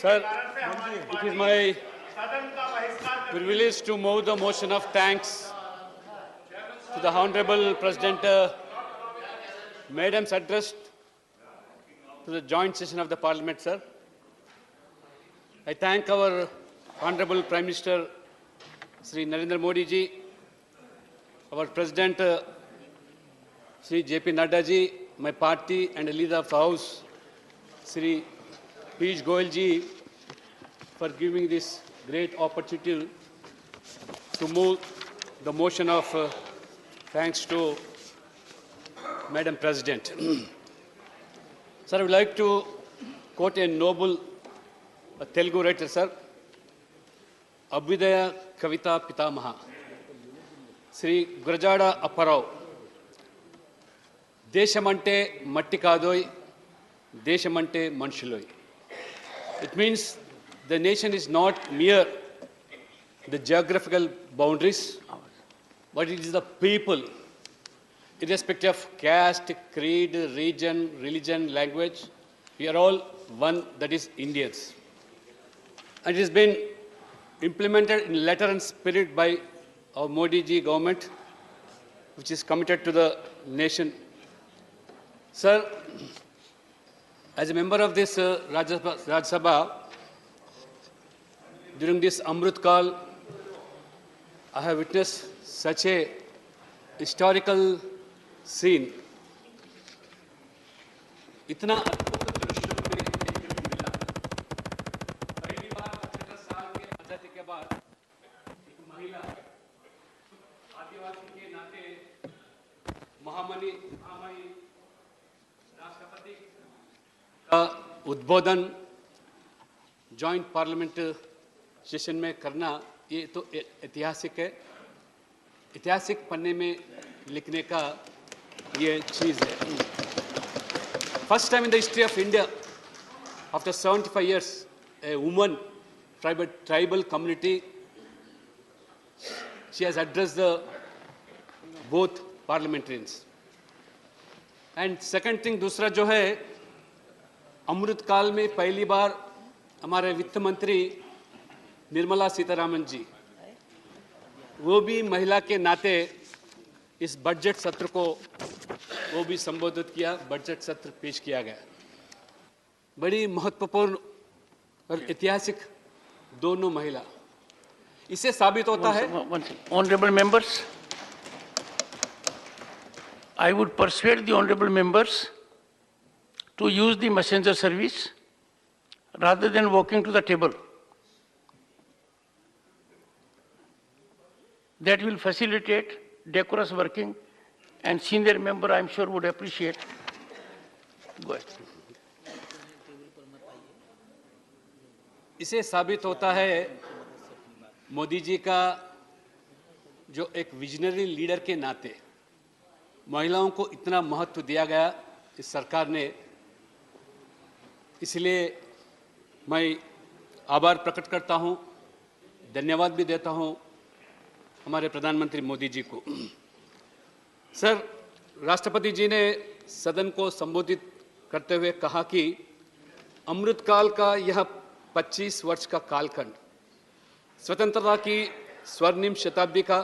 Sir, it is my privilege to move the motion of thanks to the Honorable President Madam's address to the joint session of the Parliament, sir. I thank our Honorable Prime Minister Sri Narendra Modi ji, our President Sri J.P. Nadda ji, my party and the leader of the House, Sri Piyush Goyal ji, for giving this great opportunity to move the motion of thanks to Madam President. Sir, I would like to quote a noble Telugu writer, sir, Abhyudaya Kavita Pitamaha, Sri Gurajada Apparao. Deshamante matti kadoi, deshamante manshuloi. It means the nation is not mere the geographical boundaries, but it is the people, irrespective of caste, creed, region, religion, language. We are all one, that is Indians. And it has been implemented in letter and spirit by our Modi ji government, which is committed to the nation. Sir, as a member of this Rajya Sabha, during this Amrit Kal, I have witnessed such a historical scene. इतना अद्भुत दृश्य में देखने को मिला। पहली बार 75 साल के आजादी के बाद एक महिला आदिवासी के नाते महामनी राष्ट्रपति का उद्बोधन जॉइंट पार्लियामेंट सेशन में करना, ये तो ऐतिहासिक है। ऐतिहासिक पन्ने में लिखने का ये चीज़ है। First time in the history of India, after 75 years, a woman, tribal community, she has addressed the both parliamentarians. And second thing, दूसरा जो है, अमृत काल में पहली बार हमारे वित्त मंत्री निर्मला सीतारामन जी, वो भी महिला के नाते इस बजट सत्र को वो भी संबोधित किया, बजट सत्र पेश किया गया। बड़ी महत्वपूर्ण और ऐतिहासिक दोनों महिला, इससे साबित होता है। Honorable members, I would persuade the honorable members to use the messenger service rather than walking to the table. That will facilitate decorous working, and senior member I am sure would appreciate. Go ahead. इसे साबित होता है मोदी जी का जो एक visionary leader के नाते महिलाओं को इतना महत्व दिया गया इस सरकार ने। इसलिए मैं आभार प्रकट करता हूं, धन्यवाद भी देता हूं हमारे प्रधानमंत्री मोदी जी को। सर, राष्ट्रपति जी ने सदन को संबोधित करते हुए कहा कि अमृतकाल का यह 25 वर्ष का कालखंड स्वतंत्रता की स्वर्णिम शताब्दी का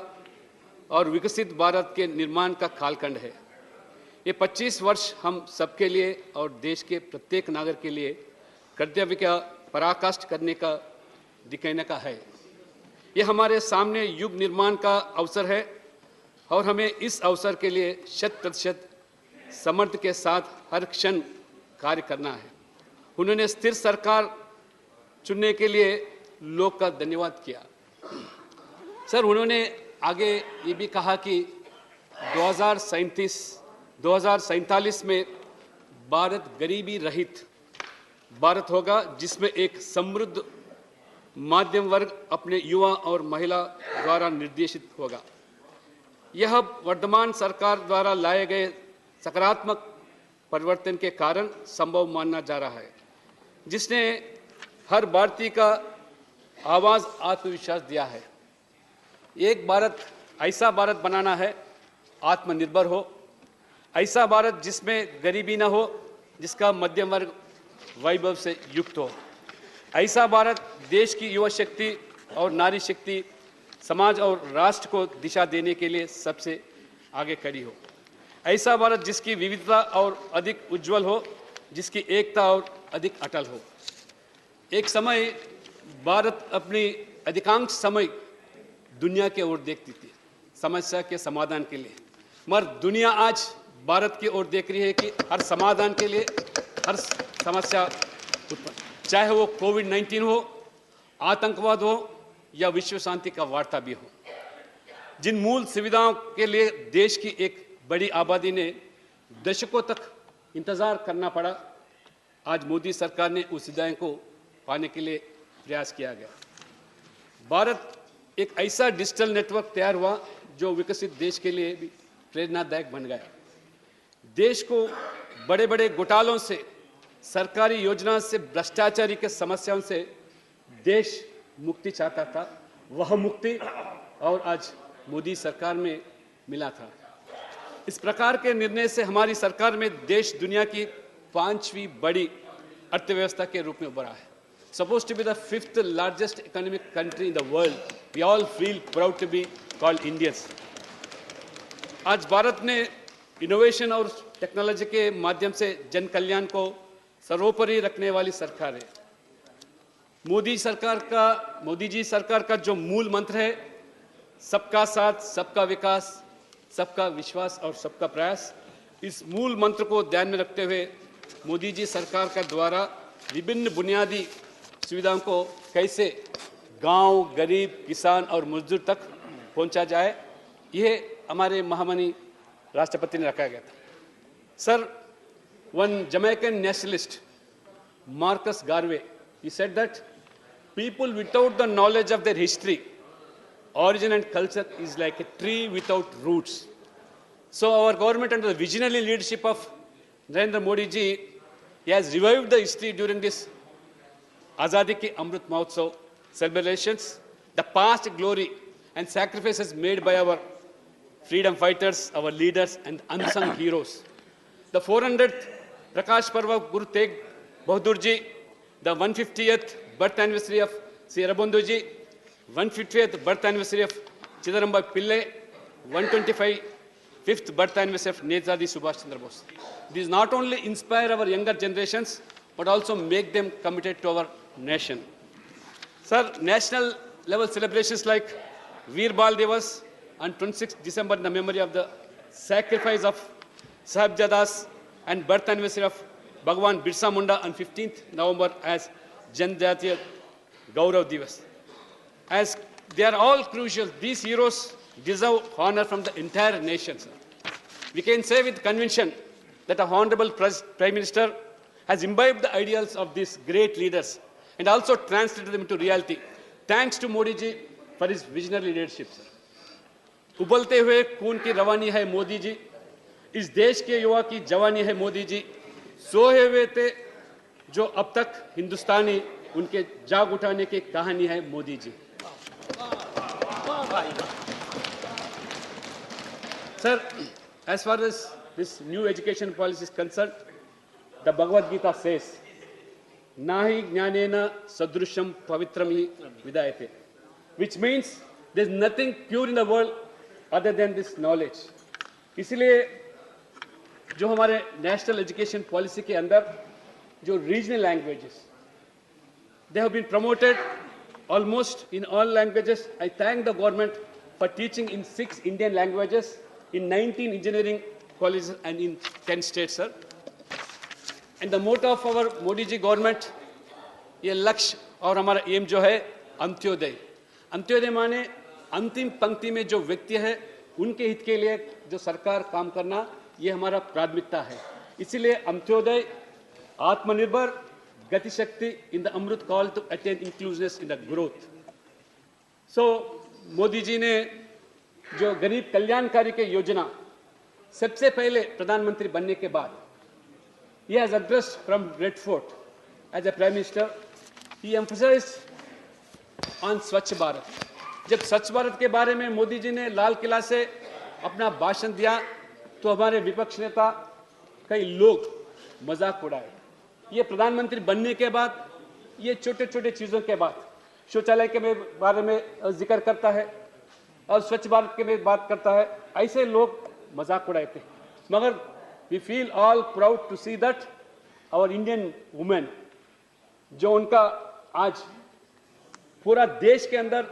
और विकसित भारत के निर्माण का कालखंड है। ये 25 वर्ष हम सबके लिए और देश के प्रत्येक नागरिक के लिए कर्तव्य का पराकाष्ठ करने का, दिखाने का है। ये हमारे सामने युग निर्माण का अवसर है और हमें इस अवसर के लिए 100% समर्थ के साथ हर क्षण कार्य करना है। उन्होंने स्थिर सरकार चुनने के लिए लोग का धन्यवाद किया। सर, उन्होंने आगे ये भी कहा कि 2047 में भारत गरीबी रहित भारत होगा, जिसमें एक समृद्ध मध्यम वर्ग अपने युवा और महिला द्वारा निर्देशित होगा। यह वर्तमान सरकार द्वारा लाए गए सकारात्मक परिवर्तन के कारण संभव माना जा रहा है, जिसने हर भारतीय का आवाज आत्मविश्वास दिया है। एक भारत, ऐसा भारत बनाना है आत्मनिर्भर हो, ऐसा भारत जिसमें गरीबी न हो, जिसका मध्यम वर्ग वैभव से युक्त हो। ऐसा भारत देश की युवा शक्ति और नारी शक्ति समाज और राष्ट्र को दिशा देने के लिए सबसे आगे खड़ी हो। ऐसा भारत जिसकी विविधता और अधिक उज्जवल हो, जिसकी एकता और अधिक अटल हो। एक समय भारत अपनी अधिकांश समय दुनिया की ओर देखती थी समस्या के समाधान के लिए, मगर दुनिया आज भारत की ओर देख रही है कि हर समाधान के लिए हर समस्या उत्पन्न, चाहे वो कोविड-19 हो, आतंकवाद हो या विश्व शांति का वार्ता भी हो। जिन मूल सुविधाओं के लिए देश की एक बड़ी आबादी ने दशकों तक इंतजार करना पड़ा, आज मोदी सरकार ने उस सुविधाओं को पाने के लिए प्रयास किया गया। भारत एक ऐसा डिजिटल नेटवर्क तैयार हुआ जो विकसित देश के लिए भी प्रेरणादायक बन गया। देश को बड़े बड़े घोटालों से, सरकारी योजना से, भ्रष्टाचारी के समस्याओं से देश मुक्ति चाहता था, वह मुक्ति और आज मोदी सरकार में मिला था। इस प्रकार के निर्णय से हमारी सरकार में देश दुनिया की 5वीं बड़ी अर्थव्यवस्था के रूप में उभरा है। Supposed to be the 5th largest economic country in the world, we all feel proud to be called Indians. आज भारत ने इनोवेशन और टेक्नोलॉजी के माध्यम से जन कल्याण को सर्वोपरि रखने वाली सरकार है। मोदी जी सरकार का जो मूल मंत्र है, सबका साथ, सबका विकास, सबका विश्वास और सबका प्रयास, इस मूल मंत्र को ध्यान में रखते हुए मोदी जी सरकार का द्वारा विभिन्न बुनियादी सुविधाओं को कैसे गांव, गरीब, किसान और मजदूर तक पहुंचा जाए, यह हमारे महामनी राष्ट्रपति ने रखा गया था। Sir, one Jamaican nationalist, Marcus Garvey, he said that people without the knowledge of their history, origin and culture is like a tree without roots. So our government under the visionary leadership of Narendra Modi ji, he has revived the history during this Azadi Ki Amrit Mahotsav celebrations, the past glory and sacrifices made by our freedom fighters, our leaders and unsung heroes. The 400th Prakash Parva of Guru Tegh Bahadur ji, the 150th birth anniversary of Sri Aurobindo ji, 150th birth anniversary of Chidambaram Pillai, 125th birth anniversary of Netaji Subhash Chandra Bose. These not only inspire our younger generations, but also make them committed to our nation. Sir, national level celebrations like Veer Bal Divas on 26th December in the memory of the sacrifice of Sahibjadas and birth anniversary of Bhagwan Birsa Munda on 15th November as Janjatiya Gaurav Divas. As they are all crucial, these heroes deserve honor from the entire nation. Sir. We can say with conviction that our Honorable Prime Minister has imbibed the ideals of these great leaders and also translated them into reality. Thanks to Modi ji for his visionary leadership. Sir. उबलते हुए खून की रवानी है मोदी जी, इस देश के युवा की जवानी है मोदी जी, सोए हुए थे जो अब तक हिंदुस्तानी, उनके जाग उठाने की कहानी है Modi ji. Sir, as far as this new education policy is concerned, the Bhagavad Gita says, Nahi jnanena sadrusham pavitram hi vidayate, which means there is nothing pure in the world other than this knowledge. इसलिए जो हमारे national education policy के अंदर जो regional languages, they have been promoted almost in all languages. I thank the government for teaching in 6 Indian languages, in 19 engineering colleges and in 10 states, sir. And the motto of our Modi ji government, ये लक्ष्य और हमारा M जो है अंत्योदय. अंत्योदय माने अंतिम पंक्ति में जो व्यक्ति है उनके हित के लिए जो सरकार काम करना, ये हमारा प्राथमिकता है. इसीलिए Antyodaya, Atmanirbhar, Gatishakti in the Amrit Kaal to attain inclusiveness in the growth. So Modi ji ने जो गरीब कल्याणकारी के योजना सबसे पहले प्रधानमंत्री बनने के बाद, he has addressed from Red Fort as a Prime Minister, he emphasized on स्वच्छ भारत. जब स्वच्छ भारत के बारे में मोदी जी ने लाल किला से अपना भाषण दिया तो हमारे विपक्ष नेता कई लोग मजाक उड़ाए. ये प्रधानमंत्री बनने के बाद ये छोटे छोटे चीज़ों के बाद शौचालय के बारे में जिक्र करता है और स्वच्छ भारत के में बात करता है, ऐसे लोग मजाक उड़ाते हैं। मगर we feel all proud to see that our Indian women, जो उनका आज पूरा देश के अंदर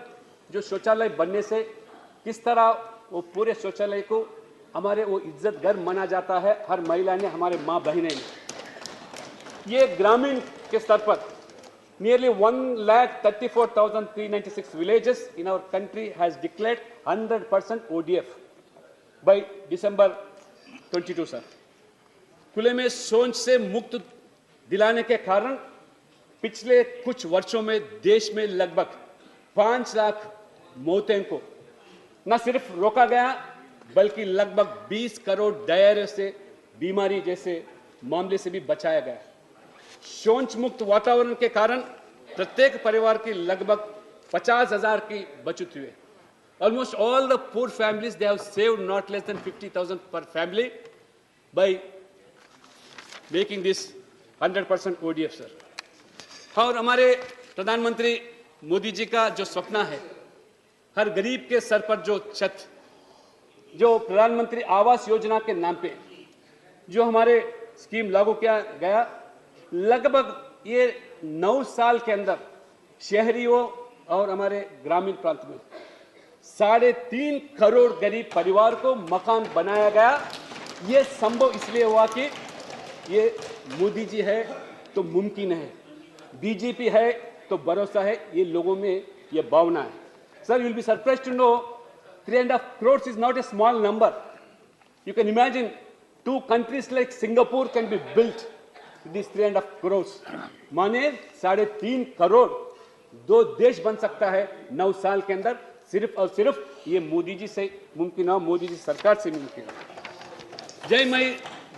जो शौचालय बनने से किस तरह वो पूरे शौचालय को हमारे वो इज्जत घर माना जाता है, हर महिला ने, हमारे माँ बहनें ने। ये ग्रामीण के स्तर पर nearly 1,34,396 villages in our country has declared 100% ODF by December 22, sir. खुले में शौच से मुक्त दिलाने के कारण पिछले कुछ वर्षों में देश में लगभग 5 लाख मौतें को न सिर्फ रोका गया, बल्कि लगभग 20 करोड़ डायरिया से बीमारी जैसे मामले से भी बचाया गया। शौच मुक्त वातावरण के कारण प्रत्येक परिवार की लगभग 50,000 की बचत हुई। Almost all the poor families, they have saved not less than 50,000 per family by making this 100% ODF, sir. और हमारे प्रधानमंत्री मोदी जी का जो सपना है, हर गरीब के सर पर जो छत, जो प्रधानमंत्री आवास योजना के नाम पे जो हमारे स्कीम लागू किया गया, लगभग ये 9 साल के अंदर शहरियों और हमारे ग्रामीण प्रांत में 3.5 करोड़ गरीब परिवार को मकान बनाया गया। ये संभव इसलिए हुआ कि ये मोदी जी है तो मुमकिन है, बीजेपी है तो भरोसा है, ये लोगों में ये भावना है। Sir, you will be surprised to know 3.5 crores is not a small number. You can imagine 2 countries like Singapore can be built with these 3.5 crores. माने 3.5 करोड़ 2 देश बन सकता है 9 साल के अंदर, सिर्फ और सिर्फ ये मोदी जी से मुमकिन हो, मोदी जी सरकार से मुमकिन हो।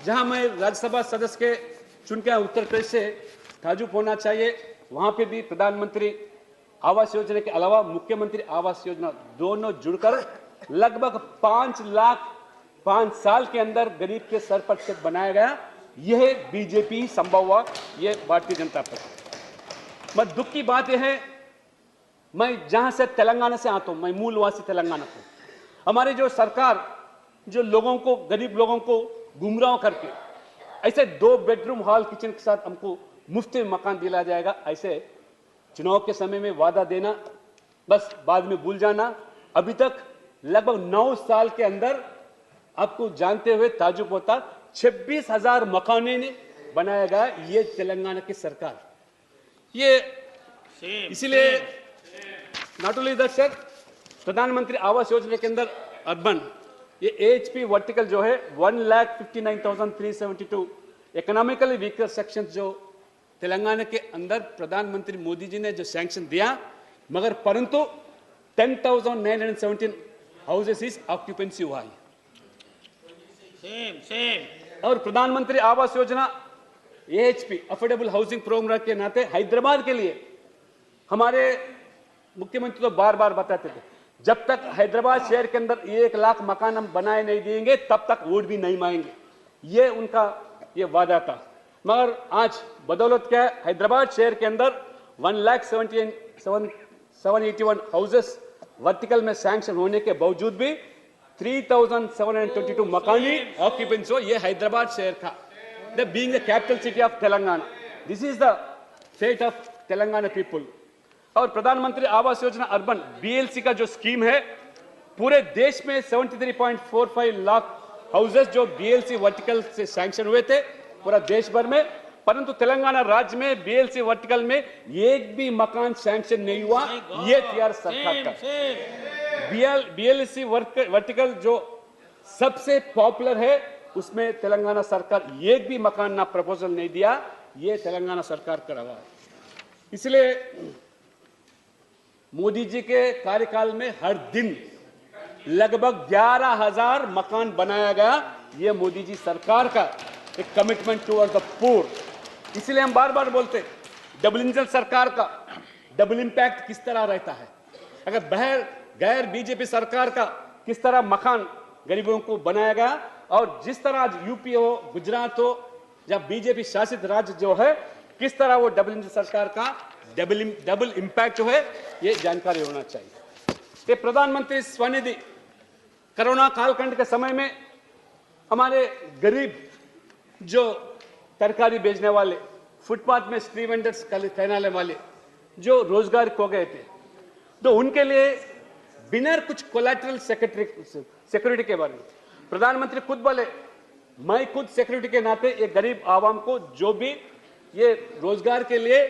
जहां मैं राज्यसभा सदस्य के चुन के उत्तर प्रदेश से ताजुब होना चाहिए, वहां पे भी प्रधानमंत्री आवास योजना के अलावा मुख्यमंत्री आवास योजना दोनों जुड़कर लगभग 5 लाख 5 साल के अंदर गरीब के सर पर छत बनाया गया। यह बीजेपी संभव हुआ, यह भारतीय जनता पार्टी। मैं दुख की बात यह है, मैं जहां से तेलंगाना से आता हूं, मैं मूलवासी तेलंगाना को, हमारी जो सरकार जो लोगों को, गरीब लोगों को गुमराह करके ऐसे 2 बेडरूम हॉल किचन के साथ हमको मुफ्त में मकान दिला जाएगा, ऐसे चुनाव के समय में वादा देना, बस बाद में भूल जाना। अभी तक लगभग 9 साल के अंदर आपको जानते हुए ताजुब होता, 26,000 मकाने ने बनाया गया ये तेलंगाना की सरकार। ये इसीलिए नॉट ओनली दैट सर, प्रधानमंत्री आवास योजना के अंदर अर्बन ये एचपी वर्टिकल जो है 1,59,372 इकोनॉमिकली वीकर सेक्शन जो तेलंगाना के अंदर प्रधानमंत्री मोदी जी ने जो सैंक्शन दिया, मगर परंतु 10,917 हाउसेस इज ऑक्यूपेंसी हुआ है। और प्रधानमंत्री Awas Yojana AHP affordable housing programme के नाते हैदराबाद के लिए हमारे मुख्यमंत्री तो बार बार बताते थे, जब तक हैदराबाद शहर के अंदर 1 लाख मकान हम बनाए नहीं देंगे तब तक वोट भी नहीं मांगेंगे, ये उनका ये वादा था। मगर आज बदौलत क्या है, हैदराबाद शहर के अंदर 1,77,781 हाउसेस वर्टिकल में सैंक्शन होने के बावजूद भी 3,722 मकानी ऑक्यूपेंसी हो, ये हैदराबाद शहर का, the being the capital city of Telangana, this is the fate of Telangana people. और प्रधानमंत्री आवास योजना अर्बन बीएलसी का जो स्कीम है, पूरे देश में 73.45 लाख हाउसेस जो बीएलसी वर्टिकल से सैंक्शन हुए थे पूरा देश भर में, परंतु तेलंगाना राज्य में बीएलसी वर्टिकल में एक भी मकान सैंक्शन नहीं हुआ। ये टीआरएस सरकार का बीएलसी वर्टिकल जो सबसे पॉपुलर है, उसमें तेलंगाना सरकार एक भी मकान ना प्रपोजल नहीं दिया, ये तेलंगाना सरकार का रहा है। इसलिए मोदी जी के कार्यकाल में हर दिन लगभग 11,000 मकान बनाया गया, ये मोदी जी सरकार का एक कमिटमेंट टुवर्ड्स द पुअर। इसलिए हम बार बार बोलते, डबल इंजन सरकार का डबल इंपैक्ट किस तरह रहता है। अगर गैर बीजेपी सरकार का किस तरह मकान गरीबों को बनाया गया, और जिस तरह आज यूपी हो, गुजरात हो, जब बीजेपी शासित राज्य जो है, किस तरह वो डबल इंजन सरकार का डबल इम्पैक्ट जो है ये जानकारी होना चाहिए। ये प्रधानमंत्री स्वनिधि कोरोना कालखंड के समय में हमारे गरीब जो तरकारी बेचने वाले, फुटपाथ में स्ट्रीट वेंडर्स कहने वाले जो रोजगार खो गए थे, तो उनके लिए बिना कुछ कोलैटरल सिक्योरिटी के बारे में प्रधानमंत्री खुद बोले, मैं खुद सिक्योरिटी के नाते ये गरीब आवाम को जो भी ये रोजगार के लिए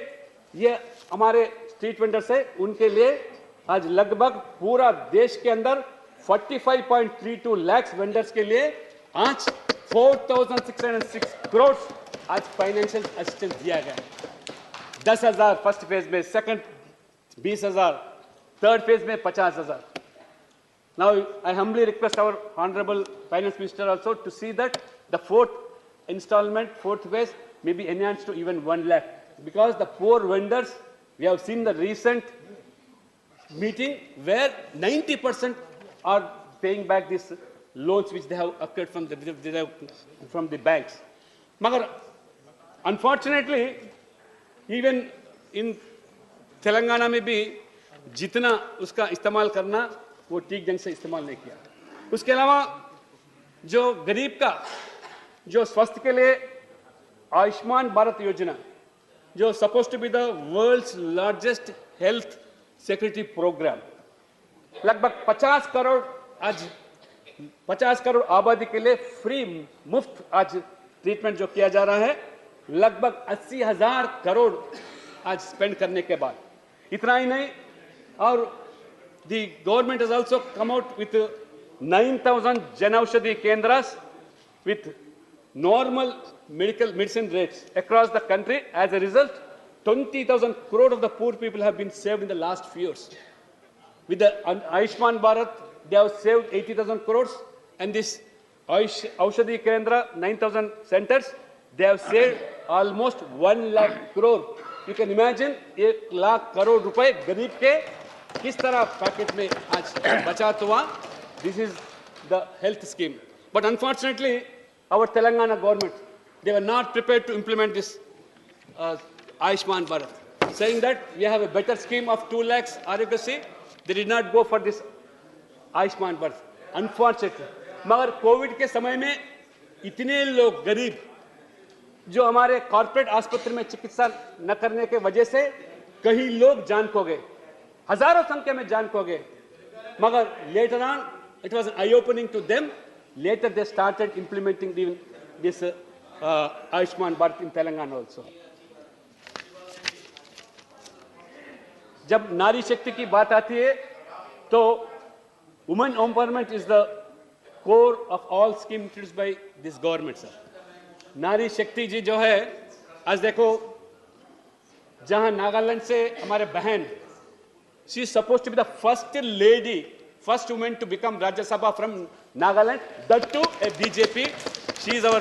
ये हमारे स्ट्रीट वेंडर्स है उनके लिए आज लगभग पूरा देश के अंदर 45.32 लाख वेंडर्स के लिए आज 4,606 करोड़ आज फाइनेंशियल असिस्टेंस दिया गया है। 10,000 फर्स्ट फेज में, सेकंड 20,000, थर्ड फेज में 50,000। Now I humbly request our Honorable Finance Minister also to see that the fourth installment, fourth phase may be enhanced to even 1 lakh, because the poor vendors, we have seen the recent meeting where 90% are paying back these loans which they have acquired from the banks. Magar, unfortunately, even in Telangana में भी जितना उसका इस्तेमाल करना वो ठीक ढंग से इस्तेमाल नहीं किया। उसके अलावा जो गरीब का जो स्वास्थ्य के लिए आयुष्मान भारत योजना जो suppose to be the world's largest health security programme, लगभग 50 करोड़ आज 50 करोड़ आबादी के लिए फ्री मुफ्त आज ट्रीटमेंट जो किया जा रहा है, लगभग 80,000 करोड़ आज स्पेंड करने के बाद। इतना ही नहीं, और the government has also come out with 9,000 Janaushadhi Kendras with normal medicine rates across the country. As a result, 20,000 crore of the poor people have been saved in the last few years. With the Ayushman Bharat, they have saved 80,000 crores, and this Aushadhi Kendra, 9,000 centers, they have saved almost 1 lakh crore. You can imagine 1 lakh crore रुपए गरीब के किस तरह packet में आज बचत हुआ. This is the health scheme. But unfortunately, our Telangana government, they were not prepared to implement this Ayushman Bharat, saying that we have a better scheme of 2 lakhs Arogyasri. They did not go for this Ayushman Bharat. Unfortunately, मगर Covid के समय में इतने लोग गरीब जो हमारे corporate आस्पत्रि में चिकित्सा न करने के वजह से कई लोग जान खो गए, हजारों संख्या में जान खो गए. मगर later on it was eye opening to them. Later they started implementing this Ayushman Bharat in Telangana also. जब नारी शक्ति की बात आती है तो women empowerment is the core of all schemes introduced by this government, sir. नारी शक्ति जी जो है, आज देखो जहां नागालैंड से हमारे बहन, she is supposed to be the first lady, first woman to become Rajya Sabha from Nagaland, that too a BJP. She is our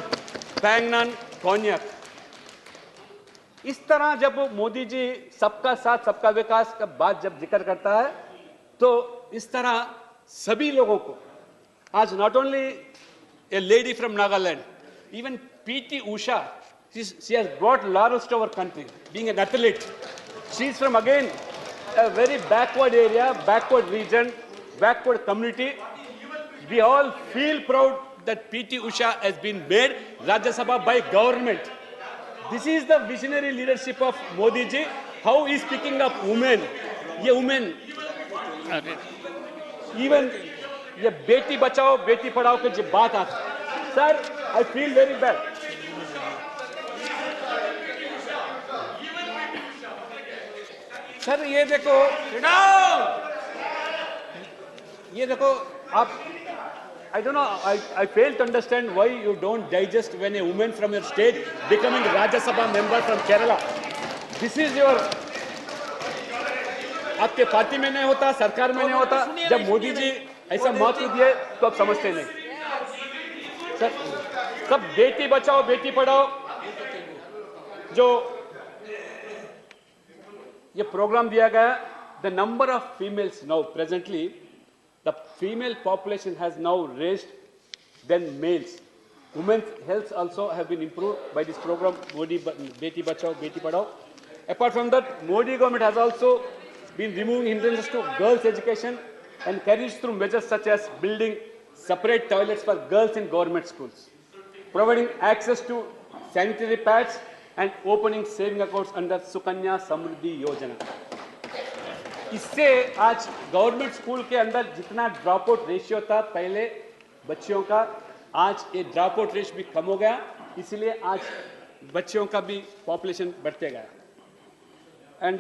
Pangnan Konyak. इस तरह जब मोदी जी सबका साथ सबका विकास का बात जब जिक्र करता है तो इस तरह सभी लोगों को आज not only a lady from Nagaland, even PT Usha, she has brought laurels to our country, being an athlete. She is from again a very backward area, backward region, backward community. We all feel proud that PT Usha has been made Rajya Sabha by government. This is the visionary leadership of Modi ji. How he is picking up women. ये women, even ये बेटी बचाओ बेटी पढ़ाओ की जब बात आती है, sir, I feel very bad. Sir ये देखो आप, I don't know, I fail to understand why you don't digest when a woman from your state becoming Rajya Sabha member from Kerala. This is your, आपके party में नहीं होता, सरकार में नहीं होता. जब मोदी जी ऐसा महत्व दिए तो आप समझते नहीं. सर, सब बेटी बचाओ बेटी पढ़ाओ जो ये प्रोग्राम दिया गया, the number of females now presently, the female population has now raised than males. Women's health also have been improved by this program, Modi Beti Bachao Beti Padhao. Apart from that, Modi government has also been removing hindrances to girls' education and carries through measures such as building separate toilets for girls in government schools, providing access to sanitary pads and opening saving accounts under Sukanya Samriddhi Yojana. इससे आज government school के अंदर जितना drop out ratio था पहले बच्चियों का, आज ये ड्रॉप आउट रेशियो भी कम हो गया, इसलिए आज बच्चियों का भी पॉपुलेशन बढ़ते गया. एंड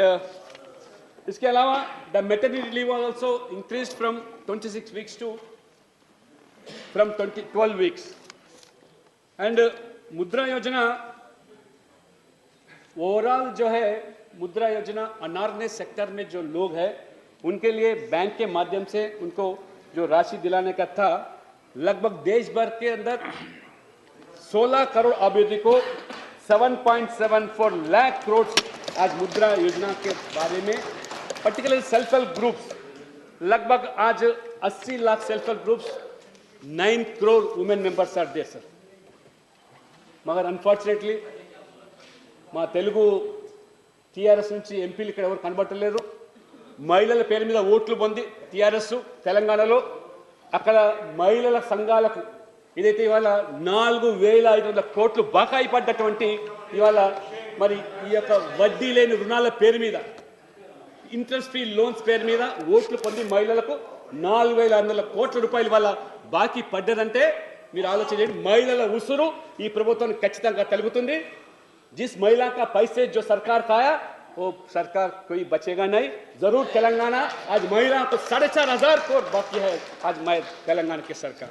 इसके अलावा the maternity leave was also increased from 26 weeks to from 12 weeks. And Mudra Yojana overall जो है, मुद्रा योजना अनार्गनाइज्ड सेक्टर में जो लोग हैं उनके लिए बैंक के माध्यम से उनको जो राशि दिलाने का था, लगभग देश भर के अंदर 16 करोड़ आबादी को 7.74 लाख करोड़ आज मुद्रा योजना के बारे में, पर्टिकुलर सेल्फ हेल्प ग्रुप्स, लगभग आज 80 lakh self help groups, 9 crore women members are there sir. मगर अनफॉर्चुनेटली మా తెలుగు టీఆర్ఎస్ నుంచి ఎంపీలు ఇక్కడ ఎవరు కనబడలేరు. మహిళల పేరు మీద ఓట్లు పొంది టీఆర్ఎస్ తెలంగాణలో అక్కడ మహిళల సంఘాలకు ఏదైతే ఇవాళ 4,500 కోట్లు బకాయి పడ్డటువంటి ఇవాళ మరి ఈ యొక్క వడ్డీ లేని రుణాల పేరు మీద, ఇంట్రెస్ట్ ఫ్రీ లోన్స్ పేరు మీద ఓట్లు పొంది మహిళలకు 4,500 కోట్ల రూపాయలు ఇవాళ బాకీ పడ్డదంటే మీరు ఆలోచన చేయండి. మహిళల ఉసురు ఈ ప్రభుత్వానికి ఖచ్చితంగా తలుగుతుంది. जिस महिला का पैसे जो सरकार खाया वो सरकार कोई बचेगा नहीं. जरूर तेलंगाना आज महिला को 4,500 करोड़ बाकी है आज तेलंगाना की सरकार.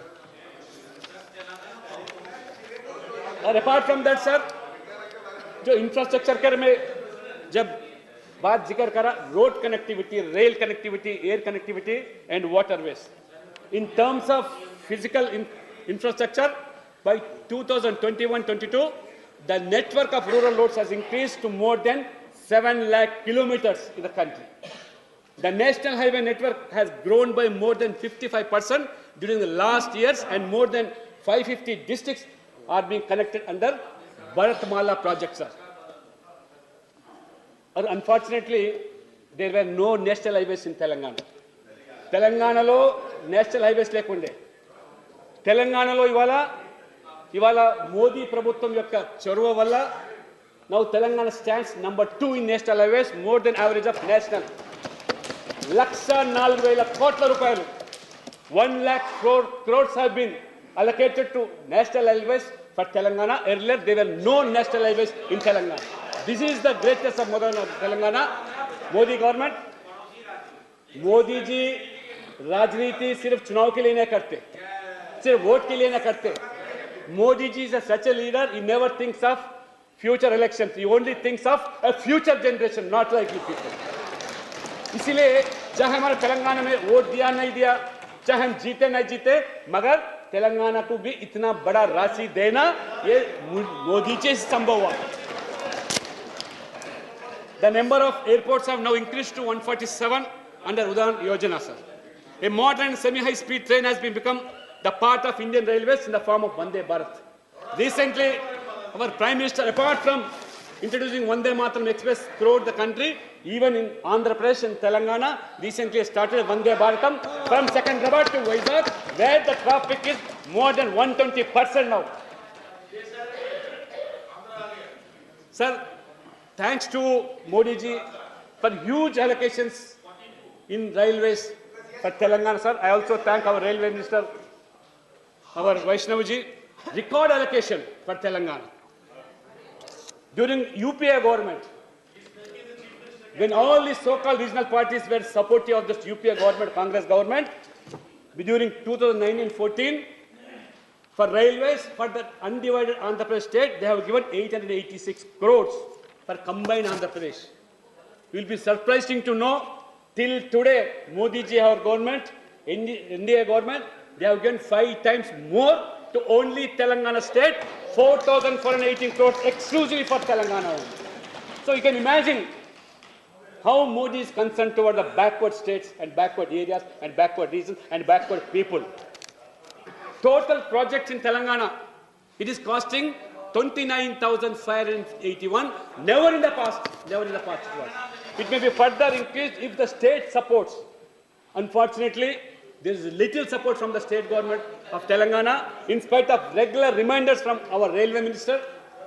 और अपार्ट फ्रॉम दैट सर, जो इंफ्रास्ट्रक्चर के में जब बात जिक्र करा, road connectivity, rail connectivity, air connectivity and waterways, in terms of physical infrastructure by 2021-22 the network of rural roads has increased to more than 7 lakh kilometers in the country. The national highway network has grown by more than 55% during the last years, and more than 550 districts are being connected under Bharatmala project, sir. Or unfortunately, there were no national highways in Telangana. Telangana lo national highways lekunde. Telangana lo ఇవాళ మోదీ ప్రభుత్వం యొక్క చొరవ వల్ల now Telangana stands number 2 in national highways, more than average of national. 1,04,000 కోట్ల రూపాయలు, 1 lakh crores have been allocated to national highways for Telangana. Earlier there were no national highways in Telangana. This is the greatness of modern Telangana. Modi government, Modi ji राजनीति सिर्फ चुनाव के लिए नहीं करते, सिर्फ वोट के लिए नहीं करते. Modi ji is such a leader, he never thinks of future elections, he only thinks of a future generation, not like you people. इसीलिए चाहे हमारे तेलंगाना में वोट दिया नहीं दिया, चाहे हम जीते नहीं जीते, मगर तेलंगाना को भी इतना बड़ा राशि देना ये मोदी जी से संभव हुआ. The number of airports have now increased to 147 under Udan Yojana, sir. A modern semi-high-speed train has become the part of Indian Railways in the form of Vande Bharat. Recently, our Prime Minister, apart from introducing Vande Mataram Express throughout the country, even in Andhra Pradesh and Telangana, recently started Vande Bharatam from Secunderabad to Vizag, where the traffic is more than 120% now. Sir, thanks to Modi ji for huge allocations in railways for Telangana, sir. I also thank our Railway Minister, our Vaishnav ji, record allocation for Telangana. During UPA government, when all the so-called regional parties were supportive of this UPA government, Congress government, during 2019-14, for railways, for the undivided Andhra Pradesh state, they have given 886 crores for combined Andhra Pradesh. You will be surprising to know, till today, Modi ji, our government, India government, they have given 5 times more to only Telangana state, 4,418 crores exclusively for Telangana only. So you can imagine how Modi is concerned toward the backward states and backward areas and backward regions and backward people. Total projects in Telangana, it is costing 29,581. Never in the past it was. It may be further increased if the state supports. Unfortunately, there is little support from the state government of Telangana, in spite of regular reminders from our railway minister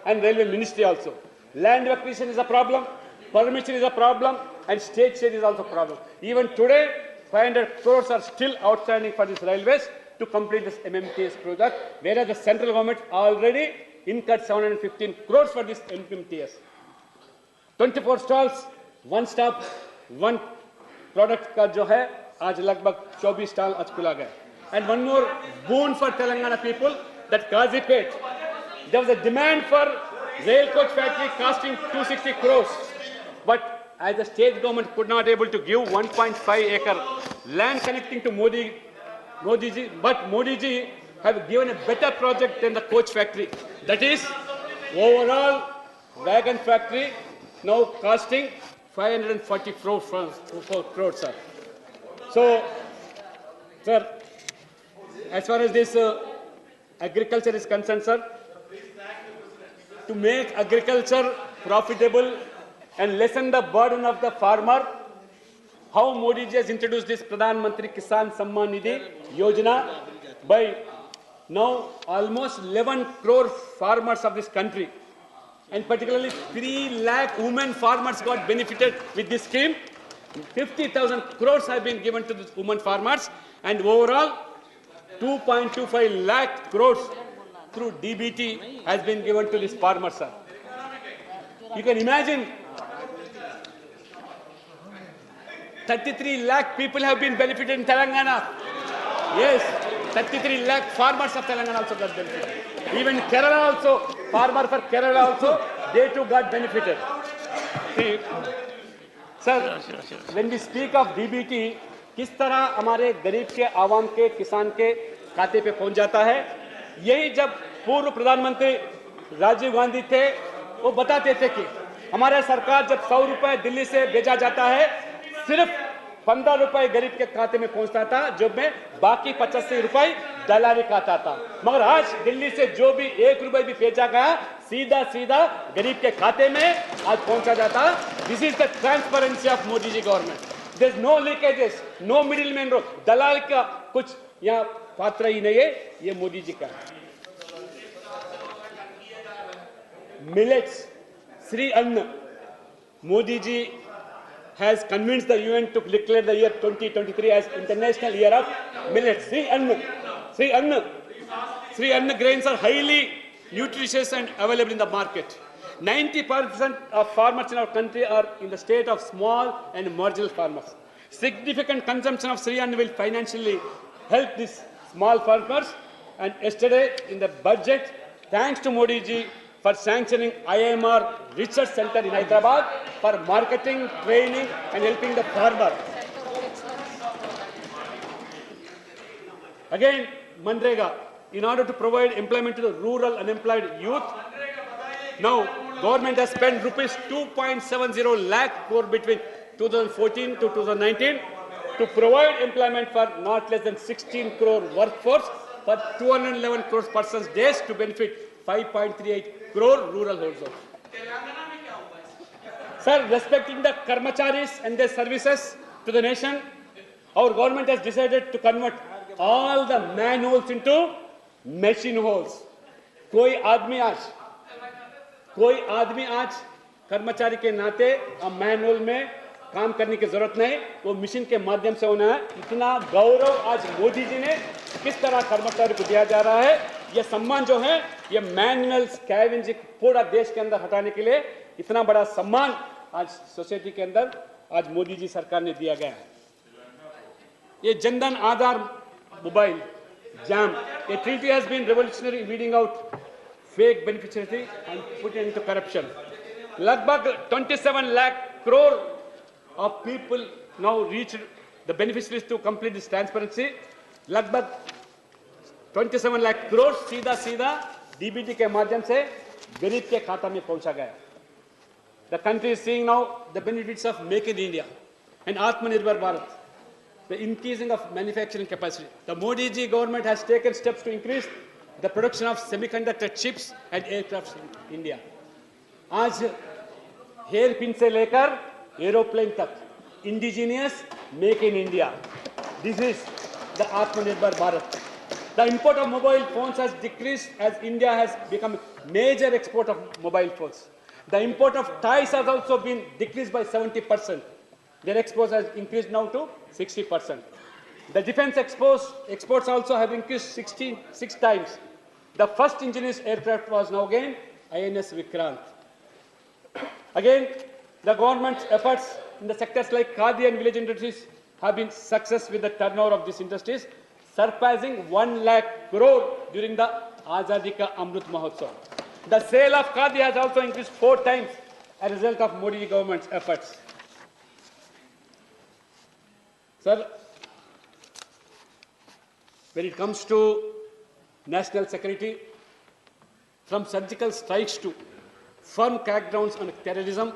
and railway ministry also. Land acquisition is a problem, permission is a problem, and state share is also a problem. Even today, 500 crores are still outstanding for these railways to complete this MMTS project, whereas the central government already incurred 715 crores for this MMTS. 24 stalls, one stop, one product का जो है आज लगभग 24 stall आज खुला गया. And one more boon for Telangana people, that Kazipet, there was a demand for rail coach factory costing 260 crores, but as the state government could not able to give 1.5 acre land connecting to Modi ji, but Modi ji have given a better project than the coach factory. That is, overall wagon factory now costing 540 crores, sir. So, sir, as far as this agriculture is concerned, sir, to make agriculture profitable and lessen the burden of the farmer, how Modi ji has introduced this Pradhan Mantri Kisan Samman Nidhi Yojana by now almost 11 crore farmers of this country, and particularly 3 lakh women farmers got benefited with this scheme. 50,000 crores have been given to the women farmers, and overall 2.25 lakh crores through DBT has been given to this farmers, sir. You can imagine 33 lakh people have been benefited in Telangana. Yes, 33 lakh farmers of Telangana also got benefited. Even Kerala also, farmer for Kerala also, they too got benefited. See, sir, when we speak of DBT, किस तरह हमारे गरीब के, आवाम के, किसान के खाते पे पहुंच जाता है, यही जब पूर्व प्रधानमंत्री राजीव गांधी थे, वो बताते थे कि हमारे सरकार जब 100 रुपए दिल्ली से भेजा जाता है, सिर्फ 15 रुपए गरीब के खाते में पहुंचता था, जो में बाकी 85 रुपए दलाली का आता था. मगर आज दिल्ली से जो भी 1 रुपए भी भेजा गया, सीधा सीधा गरीब के खाते में आज पहुंचा जाता. This is the transparency of Modi ji government. There is no leakages, no middle man road, दलाल का कुछ यहाँ पात्र ही नहीं है, ये मोदी जी का. मिलेट्स, श्री अन्न, Modi ji has convinced the UN to declare the year 2023 as International Year of Millets. Sri Anna grains are highly nutritious and available in the market. 90% of farmers in our country are in the state of small and marginal farmers. Significant consumption of Sri Anna will financially help these small farmers. And yesterday in the budget, thanks to Modi ji for sanctioning IMR Research Center in Hyderabad for marketing, training and helping the farmer. Again, Manrega, in order to provide employment to the rural unemployed youth, now government has spent rupees 2.70 lakh crore between 2014 to 2019 to provide employment for not less than 16 crore workforce for 211 crore persons days to benefit 5.38 crore rural households. Sir, respecting the Karmacharis and their services to the nation, our government has decided to convert all the manholes into machine holes. कोई आदमी आज कर्मचारी के नाते अब manual में काम करने की जरूरत नहीं, वो मशीन के माध्यम से होना है. इतना गौरव आज मोदी जी ने किस तरह कर्मचारी को दिया जा रहा है. ये सम्मान जो है, ये मैनुअल स्कैवेंजिंग पूरा देश के अंदर हटाने के लिए इतना बड़ा सम्मान आज सोसाइटी के अंदर आज मोदी जी सरकार ने दिया गया है. ये जनधन आधार मोबाइल जैम, ये treaty has been revolutionary, weeding out fake beneficiary and put it into corruption. लगभग 27 lakh crore of people now reached the beneficiaries to complete this transparency. लगभग 27 lakh crore सीधा DBT के माध्यम से गरीब के खाता में पहुंचा गया. The country is seeing now the benefits of Make in India and Atmanirbhar Bharat, the increasing of manufacturing capacity. The Modi ji government has taken steps to increase the production of semiconductor chips and aircraft in India. आज hair pin से लेकर aeroplane तक indigenous make in India. This is the Atmanirbhar Bharat. The import of mobile phones has decreased as India has become a major export of mobile phones. The import of ties has also been decreased by 70%. Their exports has increased now to 60%. The defense exports also have increased 6 times. The first indigenous aircraft was now again INS Vikrant. Again, the government's efforts in the sectors like Khadi and village industries have been success with the turnover of these industries, surpassing 1 lakh crore during the Azadi Ka Amrit Mahotsav. The sale of Khadi has also increased 4 times as a result of Modi government's efforts. Sir, when it comes to national security, from surgical strikes to firm crackdowns on terrorism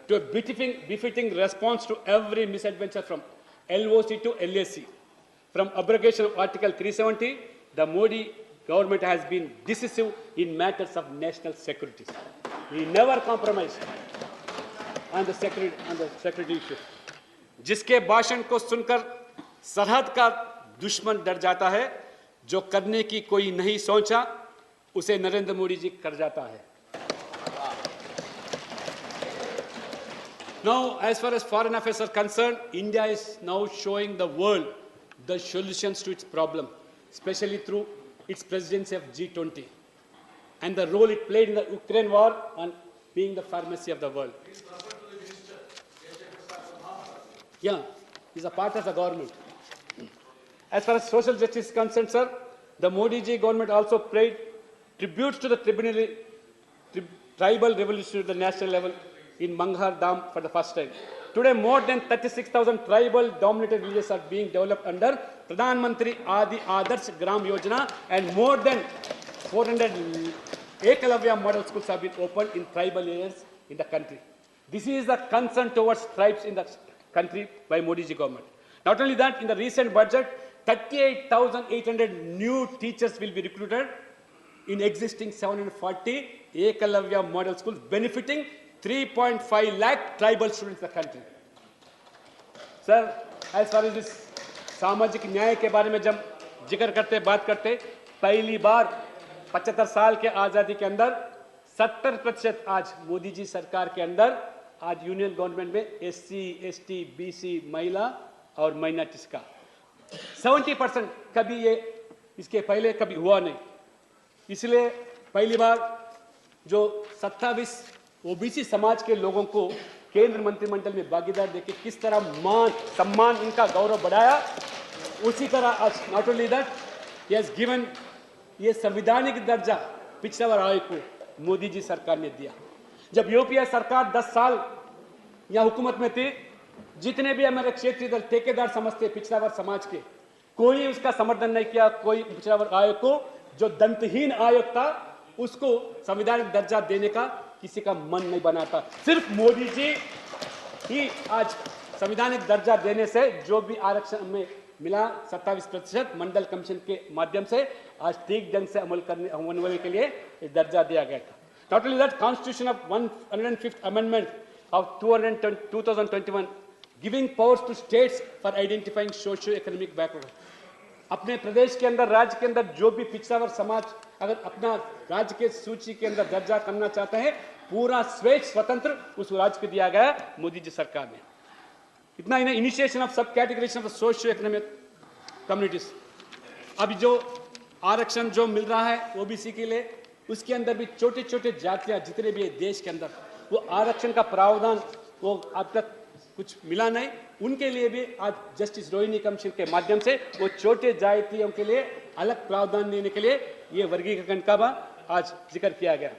to a befitting response to every misadventure from LOC to LAC, from abrogation of Article 370, the Modi government has been decisive in matters of national security. We never compromise on the security issue. जिसके भाषण को सुनकर सरहद का दुश्मन डर जाता है, जो करने की कोई नहीं सोचा, उसे नरेंद्र मोदी जी कर जाता है. Now, as far as foreign affairs are concerned, India is now showing the world the solutions to its problem, especially through its presidency of G20 and the role it played in the Ukraine war on being the pharmacy of the world. Yeah, he's a part of the government. As far as social justice is concerned, sir, the Modi ji government also paid tributes to the tribal revolution at the national level in Manghar Dam for the first time. Today, more than 36,000 tribal-dominated villages are being developed under Pradhan Mantri Adi Adarsh Gram Yojana, and more than 400 Ekalavya model schools have been opened in tribal areas in the country. This is the concern towards tribes in the country by Modi ji government. Not only that, in the recent budget, 38,800 new teachers will be recruited in existing 740 Ekalavya model schools, benefiting 3.5 lakh tribal students in the country. Sir, as far as this सामाजिक न्याय के बारे में जब जिक्र करते बात करते, पहली बार 75 साल के आज़ादी के अंदर 70% आज मोदी जी सरकार के अंदर आज यूनियन गवर्नमेंट में SC, ST, BC, महिला और माइनॉरिटीज का 70% कभी ये इसके पहले कभी हुआ नहीं. इसलिए पहली बार जो 27 ओबीसी समाज के लोगों को केंद्र मंत्रिमंडल में भागीदार देके किस तरह मान सम्मान इनका गौरव बढ़ाया, उसी तरह आज not only that he has given ये संवैधानिक दर्जा पिछड़ा वर्ग आयोग को मोदी जी सरकार ने दिया. जब यूपीए सरकार 10 साल यहाँ हुकूमत में थी, जितने भी हमारे क्षेत्रीय दल ठेकेदार समझते पिछड़ा वर्ग समाज के, कोई उसका समर्थन नहीं किया. कोई पिछड़ा वर्ग आयोग को जो दंतहीन आयोग था उसको संवैधानिक दर्जा देने का किसी का मन नहीं बनाता. सिर्फ मोदी जी ही आज संवैधानिक दर्जा देने से जो भी आरक्षण में मिला 27% मंडल कमीशन के माध्यम से आज ठीक ढंग से अमल करने के लिए दर्जा दिया गया था. Not only that, constitution of 105th amendment of 2021 giving powers to states for identifying socio economic backward. अपने प्रदेश के अंदर, राज्य के अंदर जो भी पिछड़ा वर्ग समाज अगर अपना राज्य के सूची के अंदर दर्जा करना चाहते हैं, पूरा स्वेच्छ स्वतंत्र उस राज्य को दिया गया मोदी जी सरकार ने. इतना ही नहीं, इनिशिएशन ऑफ सब categories of socio economic communities. अभी जो आरक्षण जो मिल रहा है ओबीसी के लिए, उसके अंदर भी छोटे छोटे जातियां जितने भी है देश के अंदर, वो आरक्षण का प्रावधान वो अब तक कुछ मिला नहीं. उनके लिए भी आज जस्टिस रोहिणी कमीशन के माध्यम से वो छोटे जातियों के लिए अलग प्रावधान देने के लिए ये वर्गीकरण का आज जिक्र किया गया.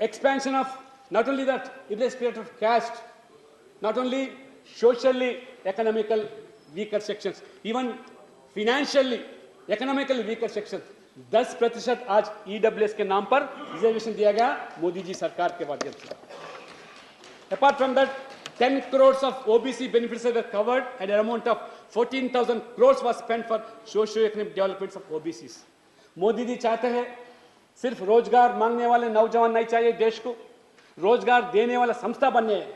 Expansion of not only that, irrespective of caste, not only socially, economical weaker sections, even financially, economically weaker sections, 10% आज EWS के नाम पर रिजर्वेशन दिया गया मोदी जी सरकार के माध्यम से. Apart from that, 10 crores of OBC benefits were covered and an amount of 14,000 crores was spent for socio-economic developments of OBCs. Modi ji चाहते हैं सिर्फ रोजगार मांगने वाले नौजवान नहीं चाहिए, देश को रोजगार देने वाला संस्था बनने हैं।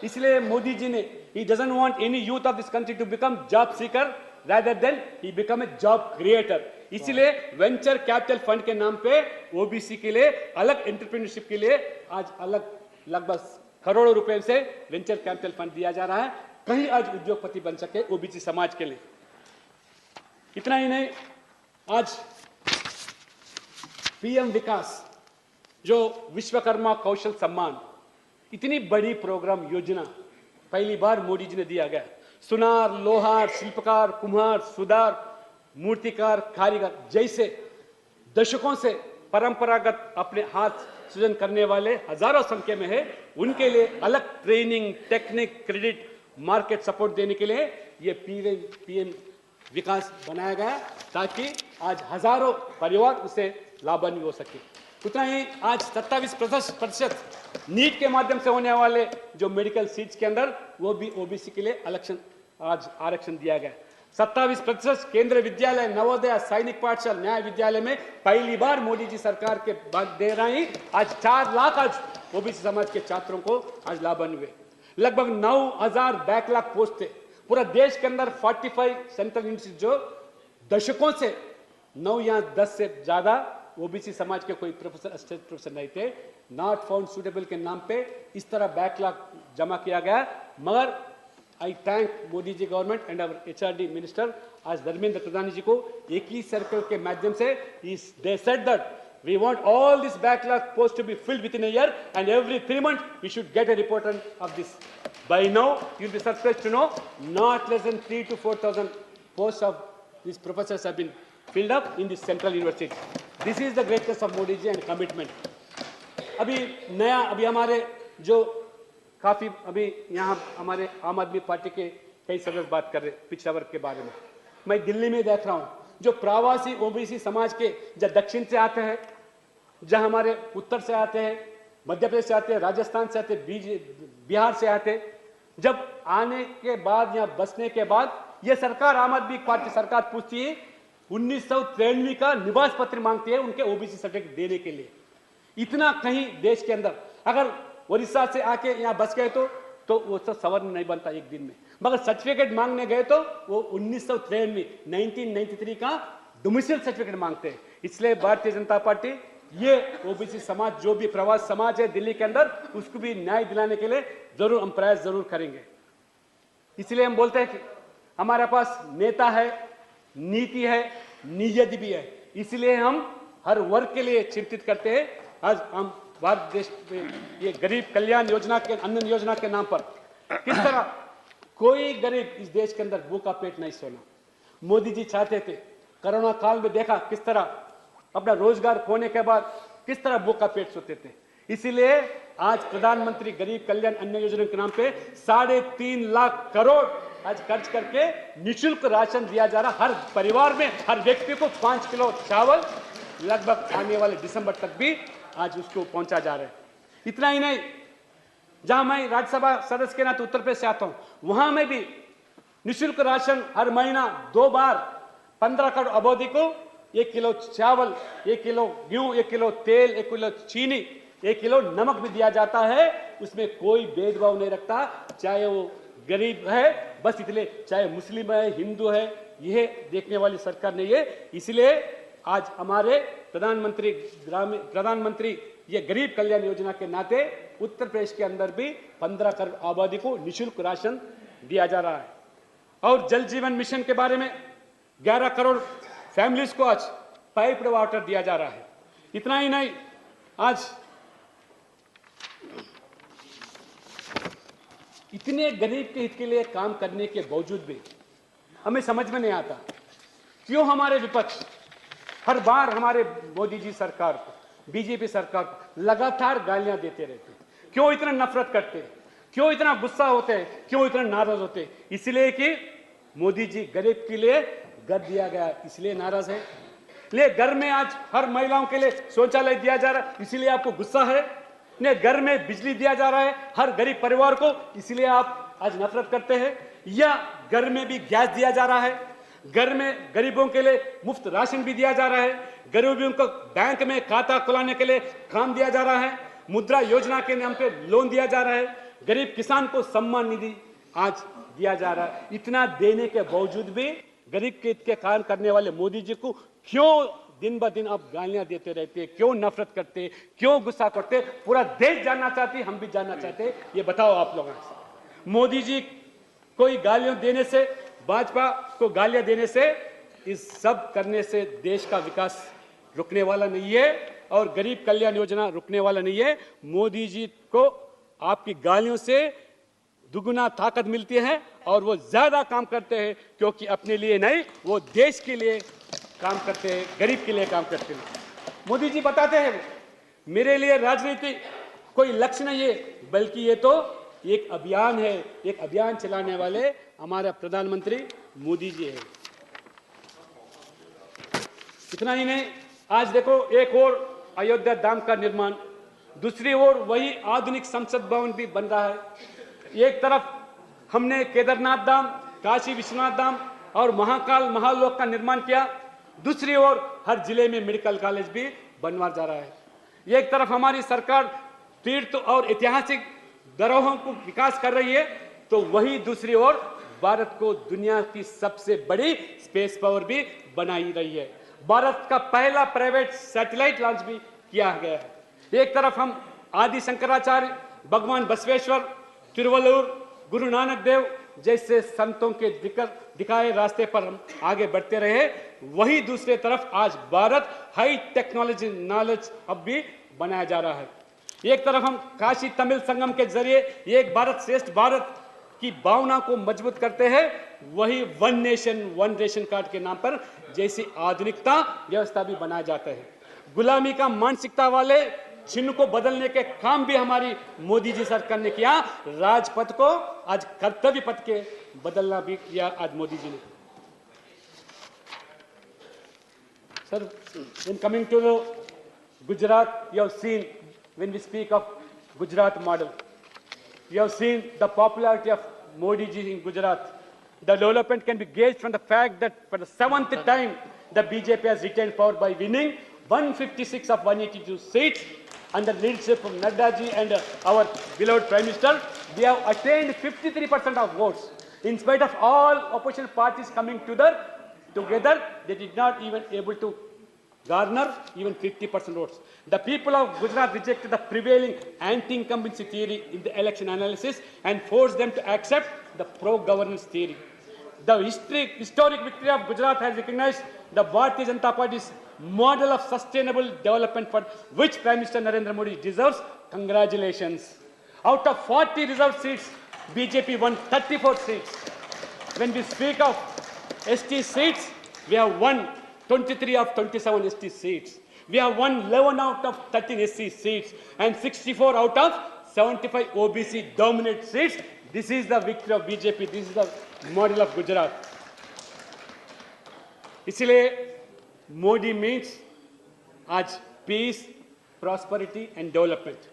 इसलिए मोदी जी ने he doesn't want any youth of this country to become job seeker rather than he become a job creator। इसलिए वेंचर कैपिटल फंड के नाम पे ओबीसी के लिए अलग एंटरप्रेन्योरशिप के लिए आज अलग लगभग करोड़ों रुपए से वेंचर कैपिटल फंड दिया जा रहा है, कहीं आज उद्योगपति बन सके ओबीसी समाज के लिए। इतना ही नहीं, आज पीएम विकास जो विश्वकर्मा कौशल सम्मान इतनी बड़ी प्रोग्राम योजना पहली बार मोदी जी ने दिया गया। सुनार, लोहार, शिल्पकार, कुम्हार, सुधार, मूर्तिकार, कारीगर जैसे दशकों से परंपरागत अपने हाथ सृजन करने वाले हजारों संख्या में है, उनके लिए अलग training, technique, credit, market support देने के लिए ये पीएम विकास बनाया गया ताकि आज हजारों परिवार उससे लाभान्वित हो सके। उतना ही आज 27% नीट के माध्यम से होने वाले जो मेडिकल सीट्स के अंदर वो भी ओबीसी के लिए आज आरक्षण दिया गया। 27% केंद्रीय विद्यालय, नवोदय, सैनिक पाठशाला, न्याय विद्यालय में पहली बार मोदी जी सरकार के बाद दे रहे हैं। आज 4 लाख आज ओबीसी समाज के छात्रों को आज लाभान्वित। लगभग 9000 बैकलॉग पोस्ट थे पूरा देश के अंदर। 45 सेंट्रल यूनिवर्सिटी जो दशकों से 9 या 10 से ज्यादा ओबीसी समाज के कोई प्रोफेसर, असिस्टेंट प्रोफेसर नहीं थे, नॉट फाउंड सुटेबल के नाम पे इस तरह बैकलॉग जमा किया गया। मगर I thank Modi ji government and our HRD minister आज धर्मेंद्र प्रधान जी को एक ही सर्कल के माध्यम से they said that we want all this backlog post to be filled within a year and every 3 months we should get a report of this. By now you will be surprised to know not less than 3,000 to 4,000 posts of these professors have been filled up in this central university. This is the greatness of Modi ji and commitment. अभी हमारे जो काफी अभी यहाँ हमारे आम आदमी party के कई सदस्य बात कर रहे पिछड़ा वर्ग के बारे में। मैं दिल्ली में देख रहा हूँ जो प्रवासी ओबीसी समाज के जहाँ दक्षिण से आते हैं, जहाँ हमारे उत्तर से आते हैं, मध्य प्रदेश से आते हैं, राजस्थान से आते हैं, बिहार से आते हैं, जब आने के बाद या बसने के बाद ये सरकार, आम आदमी पार्टी सरकार पूछती है 1993 का निवास पत्र मांगती है उनके ओबीसी सर्टिफिकेट देने के लिए। इतना कहीं देश के अंदर अगर उड़ीसा से आके यहाँ बस गए तो वो सब सवर्ण नहीं बनता एक दिन में, मगर सर्टिफिकेट मांगने गए तो वो 1993 का डोमिसाइल सर्टिफिकेट मांगते हैं। इसलिए भारतीय जनता पार्टी ये ओबीसी समाज जो भी प्रवास समाज है दिल्ली के अंदर उसको भी न्याय दिलाने के लिए जरूर हम प्रयास जरूर करेंगे। इसलिए हम बोलते हैं कि हमारे पास नेता है, नीति है, नियत भी है, इसलिए हम हर वर्ग के लिए चिंतित करते हैं। आज हम भारत देश में ये गरीब कल्याण योजना के, अन्न योजना के नाम पर किस तरह कोई गरीब इस देश के अंदर भूखा पेट नहीं सोना। मोदी जी चाहते थे, कोरोना काल में देखा किस तरह अपना रोजगार खोने के बाद किस तरह भूखा पेट सोते थे। इसीलिए आज प्रधानमंत्री गरीब कल्याण अन्न योजना के नाम पे 3.5 लाख करोड़ आज खर्च करके निःशुल्क राशन दिया जा रहा। हर परिवार में हर व्यक्ति को 5 किलो चावल लगभग आने वाले दिसंबर तक भी आज उसको पहुंचा जा रहा है। इतना ही नहीं, जहां मैं राज्यसभा सदस्य के नाते उत्तर प्रदेश से आता हूं, वहां में भी निःशुल्क राशन हर महीना 2 बार 15 करोड़ आबादी को 1 किलो चावल, 1 किलो गेहूं, 1 किलो तेल, 1 किलो चीनी, 1 किलो नमक भी दिया जाता है। उसमें कोई भेदभाव नहीं रखता, चाहे वो गरीब है बस इसलिए, चाहे मुस्लिम है, हिंदू है, यह देखने वाली सरकार नहीं है। इसलिए आज हमारे प्रधानमंत्री ये गरीब कल्याण योजना के नाते उत्तर प्रदेश के अंदर भी 15 करोड़ आबादी को निःशुल्क राशन दिया जा रहा है। और जल जीवन मिशन के बारे में 11 करोड़ फैमिलीज को आज पाइप्ड वाटर दिया जा रहा है। इतना ही नहीं, आज इतने गरीब के हित के लिए काम करने के बावजूद भी हमें समझ में नहीं आता क्यों हमारे विपक्ष हर बार हमारे मोदी जी सरकार को, बीजेपी सरकार को लगातार गालियां देते रहते हैं। क्यों इतना नफरत करते हैं, क्यों इतना गुस्सा होते हैं, क्यों इतना नाराज होते हैं? इसलिए कि मोदी जी गरीब के लिए घर दिया गया इसलिए नाराज है। ले घर में आज हर महिलाओं के लिए शौचालय दिया जा रहा है इसलिए आपको गुस्सा है। ने घर में बिजली दिया जा रहा है हर गरीब परिवार को इसलिए आप आज नफरत करते हैं। या घर में भी गैस दिया जा रहा है, घर में गरीबों के लिए मुफ्त राशन भी दिया जा रहा है, गरीबों को बैंक में खाता खुलाने के लिए काम दिया जा रहा है, मुद्रा योजना के नाम पे लोन दिया जा रहा है, गरीब किसान को सम्मान निधि आज दिया जा रहा है। इतना देने के बावजूद भी गरीब के हित के काम करने वाले मोदी जी को क्यों दिन ब दिन आप गालियां देते रहते, क्यों नफरत करते, क्यों गुस्सा करते? पूरा देश जानना चाहती, हम भी जानना चाहते, ये बताओ आप लोगों से। मोदी जी कोई गालियां देने से, भाजपा को गालियां देने से, इस सब करने से देश का विकास रुकने वाला नहीं है और गरीब कल्याण योजना रुकने वाला नहीं है। मोदी जी को आपकी गालियों से दुगुना ताकत मिलती है और वो ज्यादा काम करते हैं, क्योंकि अपने लिए नहीं, वो देश के लिए काम करते हैं, गरीब के लिए काम करते हैं। मोदी जी बताते हैं, मेरे लिए राजनीति कोई लक्ष्य नहीं है, बल्कि ये तो एक अभियान है। एक अभियान चलाने वाले हमारे प्रधानमंत्री मोदी जी है। इतना ही नहीं, आज देखो एक और अयोध्या धाम का निर्माण, दूसरी ओर वही आधुनिक संसद भवन भी बन रहा है। एक तरफ हमने केदारनाथ धाम, काशी विश्वनाथ धाम और महाकाल महालोक का निर्माण किया, दूसरी ओर हर जिले में मेडिकल कॉलेज भी बनवा जा रहा है। एक तरफ हमारी सरकार तीर्थ और ऐतिहासिक धरोहरों को विकास कर रही है, तो वही दूसरी ओर भारत को दुनिया की सबसे बड़ी स्पेस पावर भी बनाई रही है। भारत का पहला प्राइवेट सैटेलाइट लॉन्च भी किया गया है। एक तरफ हम आदि शंकराचार्य, भगवान बसवेश्वर, तिरुवल्लुवर, गुरु नानक देव जैसे संतों के दिखाए रास्ते पर हम आगे बढ़ते रहे, वही दूसरे तरफ आज Bharat high technology knowledge hub भी बनाया जा रहा है। एक तरफ हम काशी तमिल संगम के जरिए एक भारत श्रेष्ठ भारत की भावना को मजबूत करते हैं, वही one nation one ration card के नाम पर जैसी आधुनिकता व्यवस्था भी बनाया जाता है। गुलामी का मानसिकता वाले चिन्ह को बदलने के काम भी हमारी मोदी जी सरकार ने किया। राजपथ को आज कर्तव्य पथ के बदलना भी किया आज मोदी जी ने। Sir, in coming to the Gujarat, you have seen when we speak of Gujarat model, you have seen the popularity of Modi ji in Gujarat. The development can be gauged from the fact that for the 7th time, the BJP has retained power by winning 156 of 182 seats under the leadership of Nadda ji and our beloved Prime Minister. We have attained 53% of votes. In spite of all opposition parties coming together, they did not even able to garner even 50% votes. The people of Gujarat rejected the prevailing anti-incumbency theory in the election analysis and forced them to accept the pro-governance theory. The historic victory of Gujarat has recognized the Bharatiya Janata Party's model of sustainable development, for which Prime Minister Narendra Modi deserves congratulations. Out of 40 reserved seats, BJP won 34 seats. When we speak of ST seats, we have won 23 of 27 ST seats. We have won 11 out of 13 SC seats and 64 out of 75 OBC dominant seats. This is the victory of BJP. This is the model of Gujarat. इसलिए Modi means आज piece, prosperity and development.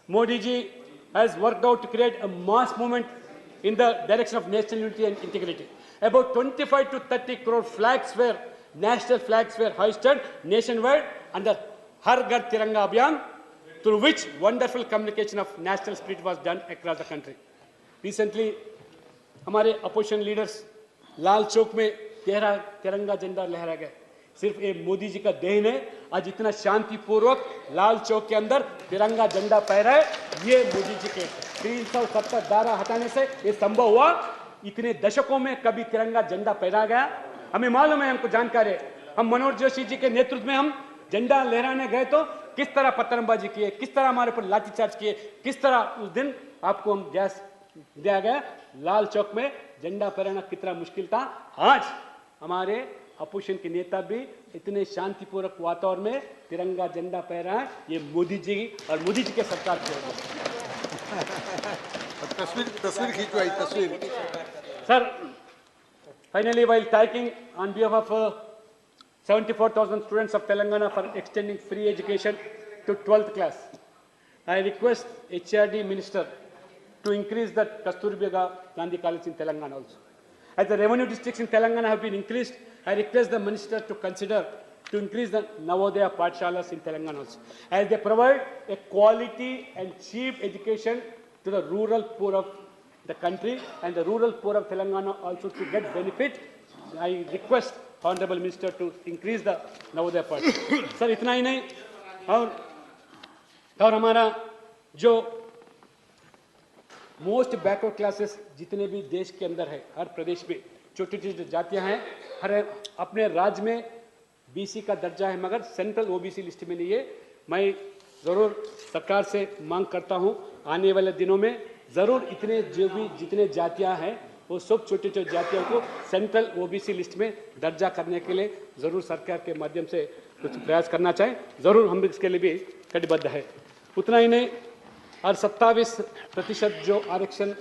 Modi ji has worked out to create a mass movement in the direction of national unity and integrity. About 25 to 30 crore flags were, national flags were hoisted nationwide under Har Ghar Tiranga Abhiyan, through which wonderful communication of national spirit was done across the country. Recently, हमारे opposition leaders Lal Chowk में तिरंगा झंडा लहरा गया। सिर्फ ये मोदी जी का then है, आज इतना शांतिपूर्वक लाल चौक के अंदर तिरंगा झंडा फहरा है। ये मोदी जी के 370 धारा हटाने से ये संभव हुआ। इतने दशकों में कभी तिरंगा झंडा फहरा गया हमें मालूम है, हमको जानकारी है। हम मनोहर जोशी जी के नेतृत्व में हम झंडा लहराने गए तो किस तरह पत्थरबाजी किए, किस तरह हमारे पर लाठीचार्ज किए, किस तरह उस दिन आपको हम गैस दिया गया। लाल चौक में झंडा फहराना कितना मुश्किल था। आज हमारे अपोजिशन के नेता भी इतने शांतिपूर्वक वातावरण में तिरंगा झंडा फहरा है, ये मोदी जी और मोदी जी के सरकार की वजह से। तस्वीर खींचवाई तस्वीर। Sir, finally, while thanking on behalf of 74,000 students of Telangana for extending free education to 12th class, I request HRD Minister to increase the Kasturba Gandhi College in Telangana also. as the revenue districts in Telangana have been increased, I request the minister to consider to increase the Navodaya Pathshalas in Telangana also, as they provide a quality and cheap education to the rural poor of the country and the rural poor of Telangana also to get benefit. I request Honorable Minister to increase the Navodaya Pathshala. Sir, इतना ही नहीं, और हमारा जो most backward classes जितने भी देश के अंदर है, हर प्रदेश में छोटी छोटी जातियां हैं, हर अपने राज्य में बीसी का दर्जा है, मगर सेंट्रल ओबीसी लिस्ट में नहीं है। मैं ज़रूर सरकार से मांग करता हूं, आने वाले दिनों में ज़रूर इतने जो भी जितने जातियां हैं वो सब छोटे छोटे जातियों को सेंट्रल ओबीसी लिस्ट में दर्जा करने के लिए ज़रूर सरकार के माध्यम से कुछ प्रयास करना चाहें। ज़रूर हम इसके लिए भी कटिबद्ध है। उतना ही नहीं, और 27% जो आरक्षण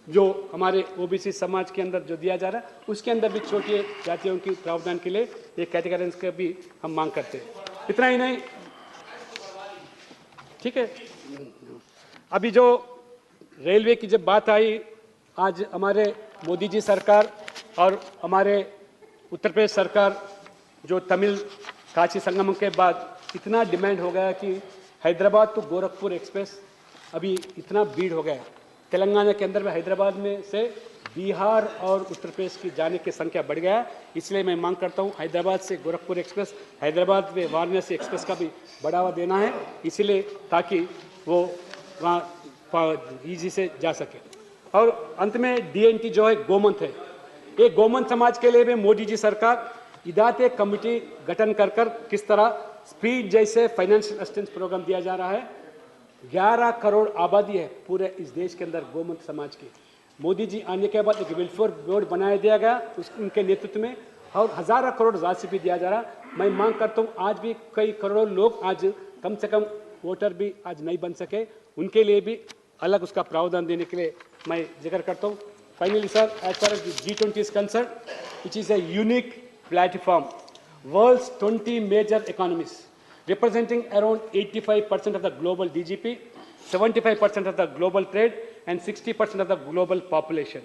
जो हमारे ओबीसी समाज के अंदर जो दिया जा रहा है, उसके अंदर भी छोटी जातियों की प्रावधान के लिए ये कैटेगरीज का भी हम मांग करते हैं। इतना ही नहीं, ठीक है, अभी जो रेलवे की जब बात आई, आज हमारे मोदी जी सरकार और हमारे उत्तर प्रदेश सरकार जो तमिल काशी संगमम के बाद इतना डिमांड हो गया कि हैदराबाद टू गोरखपुर एक्सप्रेस अभी इतना भीड़ हो गया। तेलंगाना के अंदर में हैदराबाद में से बिहार और उत्तर प्रदेश की जाने की संख्या बढ़ गया। इसलिए मैं मांग करता हूँ हैदराबाद से गोरखपुर एक्सप्रेस, हैदराबाद में वाराणसी एक्सप्रेस का भी बढ़ावा देना है, इसलिए ताकि वो वहाँ ईजी से जा सके। और अंत में डीएनटी जो है गोमंत है, ये गोमंत समाज के लिए भी मोदी जी सरकार इदाते कमेटी गठन कर किस तरह स्पीड जैसे फाइनेंशियल असिस्टेंस प्रोग्राम दिया जा रहा है। 11 करोड़ आबादी है पूरे इस देश के अंदर गोमंत समाज की। मोदी जी आने के बाद एक वेलफेयर बोर्ड बनाया दिया गया उनके नेतृत्व में, और हज़ारों करोड़ राशि भी दिया जा रहा। मैं मांग करता हूँ, आज भी कई करोड़ों लोग आज कम से कम वोटर भी आज नहीं बन सके, उनके लिए भी अलग उसका प्रावधान देने के लिए मैं जिक्र करता हूँ। Finally sir, as far as G20 is concerned, which is a unique platform, world's 20 major economies representing around 85% of the global GDP, 75% of the global trade, and 60% of the global population.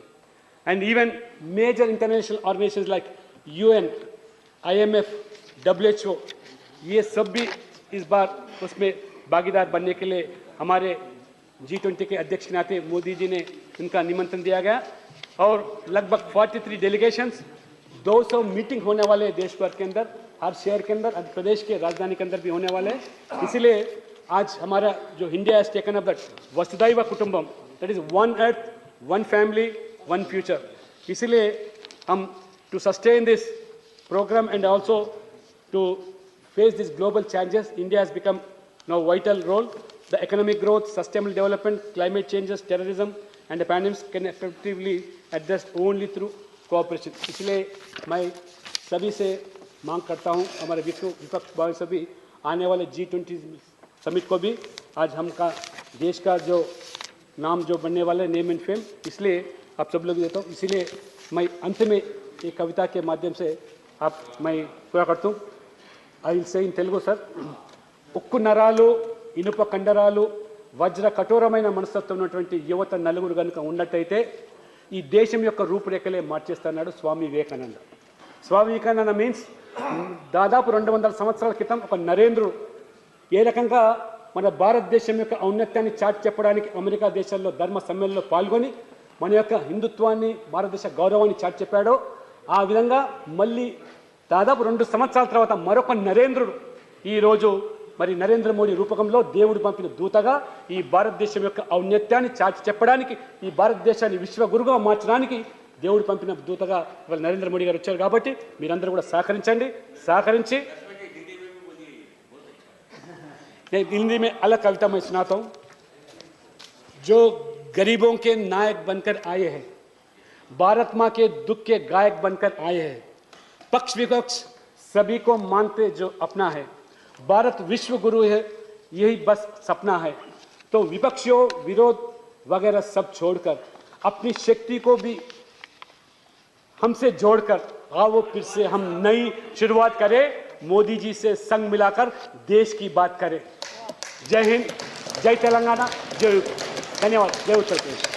And even major international organizations like UN, IMF, WHO, ये सब भी इस बार उसमें भागीदार बनने के लिए हमारे G20 के अध्यक्ष के नाते मोदी जी ने उनका निमंत्रण दिया गया, और लगभग 43 डेलीगेशंस, 200 मीटिंग होने वाले देश भर के अंदर, हर शहर के अंदर, प्रदेश के राजधानी के अंदर भी होने वाले हैं। इसलिए आज हमारा जो India has taken up that वसुधैव कुटुंबम, that is one earth, one family, one future. इसलिए हम to sustain this programme and also to face these global challenges, India has become now vital role. The economic growth, sustainable development, climate changes, terrorism, and the pandemics can effectively addressed only through cooperation. इसलिए मैं सभी से मांग करता हूँ, हमारे विपक्ष भाई सभी आने वाले G20 समिट को भी आज हम का देश का जो नाम जो बनने वाले नेम एंड फेम, इसलिए आप सब लोग देता हूँ। इसीलिए मैं अंत में एक कविता के माध्यम से मैं पूरा करता हूँ। I will say in Telugu, sir. ఉక్కు నరాలు, ఇనుప కండరాలు, వజ్ర కఠోరమైన మనస్తత్వం ఉన్నటువంటి యువత నలుగురు కనుక ఉన్నట్టయితే ఈ దేశం యొక్క రూపురేఖలే మార్చేస్తున్నాడు స్వామి వివేకానంద. స్వామి వివేకానంద మీన్స్ దాదాపు 200 సంవత్సరాల క్రితం ఒక నరేంద్రుడు ఏ రకంగా మన భారతదేశం యొక్క ఔన్నత్యాన్ని చాటి చెప్పడానికి అమెరికా దేశాల్లో ధర్మ సమ్మేళనంలో పాల్గొని మన యొక్క హిందుత్వాన్ని, భారతదేశ గౌరవాన్ని చాటి చెప్పాడో, ఆ విధంగా మళ్ళీ దాదాపు 2 సంవత్సరాల తర్వాత మరొక నరేంద్రుడు ఈరోజు మరి నరేంద్ర మోడీ రూపకంలో దేవుడు పంపిన దూతగా ఈ భారతదేశం యొక్క ఔన్నత్యాన్ని చాటి చెప్పడానికి, ఈ భారతదేశాన్ని విశ్వగురుగా మార్చడానికి దేవుడు పంపిన దూతగా ఇవాళ నరేంద్ర మోడీ గారు వచ్చారు। కాబట్టి మీరందరూ కూడా సహకరించి నేను हिंदी में अलग कविता मैं सुनाता हूँ। जो गरीबों के नायक बनकर आए हैं, भारत माँ के दुख के गायक बनकर आए हैं, पक्ष विपक्ष सभी को मानते जो अपना है, भारत विश्व गुरु है यही बस सपना है। तो विपक्षियों विरोध वगैरह सब छोड़कर अपनी शक्ति को भी हमसे जोड़कर आओ फिर से हम नई शुरुआत करें, मोदी जी से संग मिलाकर देश की बात करें। जय हिंद, जय तेलंगाना, जय धन्यवाद, जय उत्तर प्रदेश।